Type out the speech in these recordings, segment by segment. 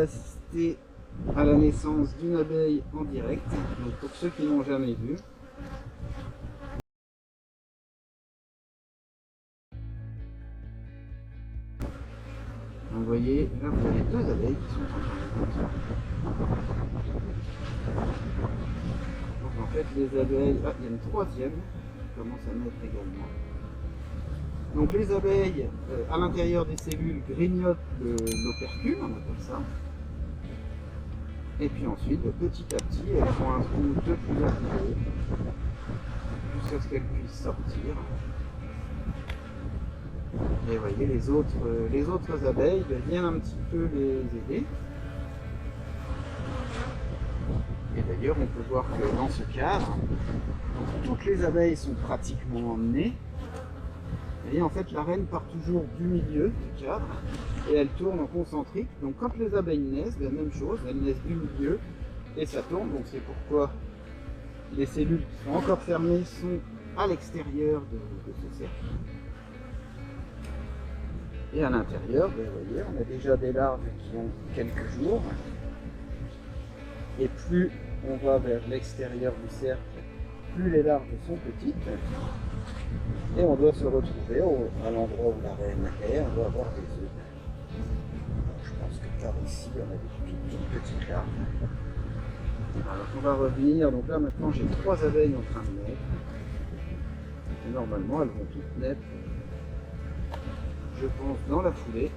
assisté à la naissance d'une abeille en direct. Donc pour ceux qui n'ont jamais vu. Vous voyez, là vous avez deux abeilles qui sont en train de pondre. Donc en fait les abeilles, ah il y a une troisième qui commence à naître également. Donc les abeilles à l'intérieur des cellules grignotent l'opercule, on appelle ça. Et puis ensuite, petit à petit, elles font un trou de plusieurs niveaux jusqu'à ce qu'elles puissent sortir. Et vous voyez, les autres abeilles viennent un petit peu les aider. Et d'ailleurs, on peut voir que dans ce cadre, toutes les abeilles sont pratiquement emmenées. Et en fait, la reine part toujours du milieu du cadre et elle tourne en concentrique. Donc quand les abeilles naissent, la même chose, elles naissent du milieu et ça tourne. Donc c'est pourquoi les cellules qui sont encore fermées sont à l'extérieur de ce cercle. Et à l'intérieur, vous voyez, on a déjà des larves qui ont quelques jours. Et plus on va vers l'extérieur du cercle, plus les larves sont petites. Et on doit se retrouver à l'endroit où la reine est, on doit avoir des œufs. Je pense que par ici, on a des toutes petites larves. Alors on va revenir, donc là maintenant j'ai 3 abeilles en train de naître. Et normalement elles vont toutes naître, je pense, dans la foulée.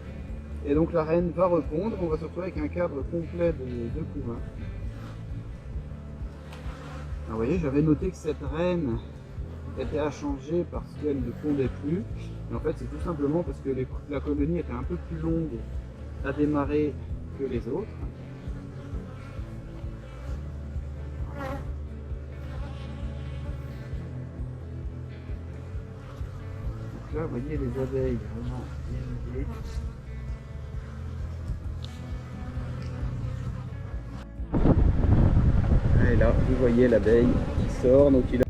Et donc la reine va répondre, on va se retrouver avec un cadre complet de couvains. Alors vous voyez, j'avais noté que cette reine était à changer parce qu'elle ne pondait plus. Et en fait, c'est tout simplement parce que la colonie était un peu plus longue à démarrer que les autres. Donc là, vous voyez les abeilles vraiment bien. Et là, vous voyez l'abeille qui sort. Donc il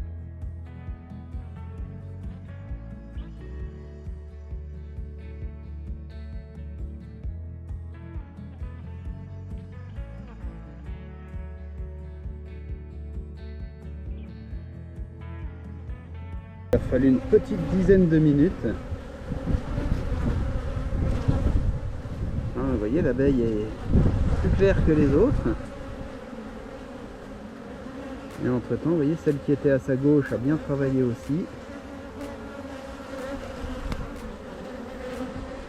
a fallu une petite dizaine de minutes. Ah, vous voyez, l'abeille est plus claire que les autres. Et entre temps, vous voyez, celle qui était à sa gauche a bien travaillé aussi.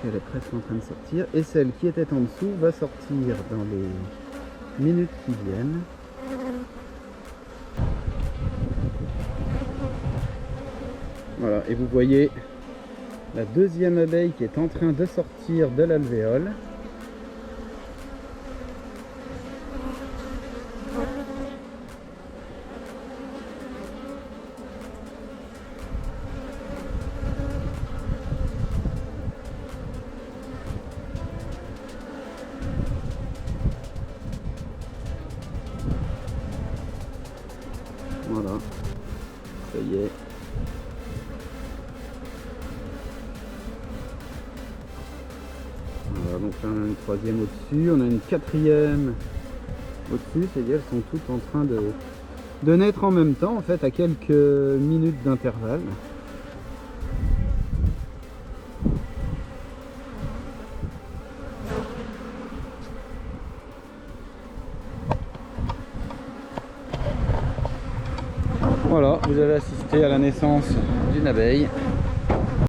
Elle est presque en train de sortir. Et celle qui était en dessous va sortir dans les minutes qui viennent. Voilà, et vous voyez la deuxième abeille qui est en train de sortir de l'alvéole. Voilà, ça y est. Voilà, donc là on a une troisième au-dessus, on a une quatrième au-dessus, c'est-à-dire qu'elles sont toutes en train de naître en même temps, en fait, à quelques minutes d'intervalle. Voilà, vous avez assisté à la naissance d'une abeille.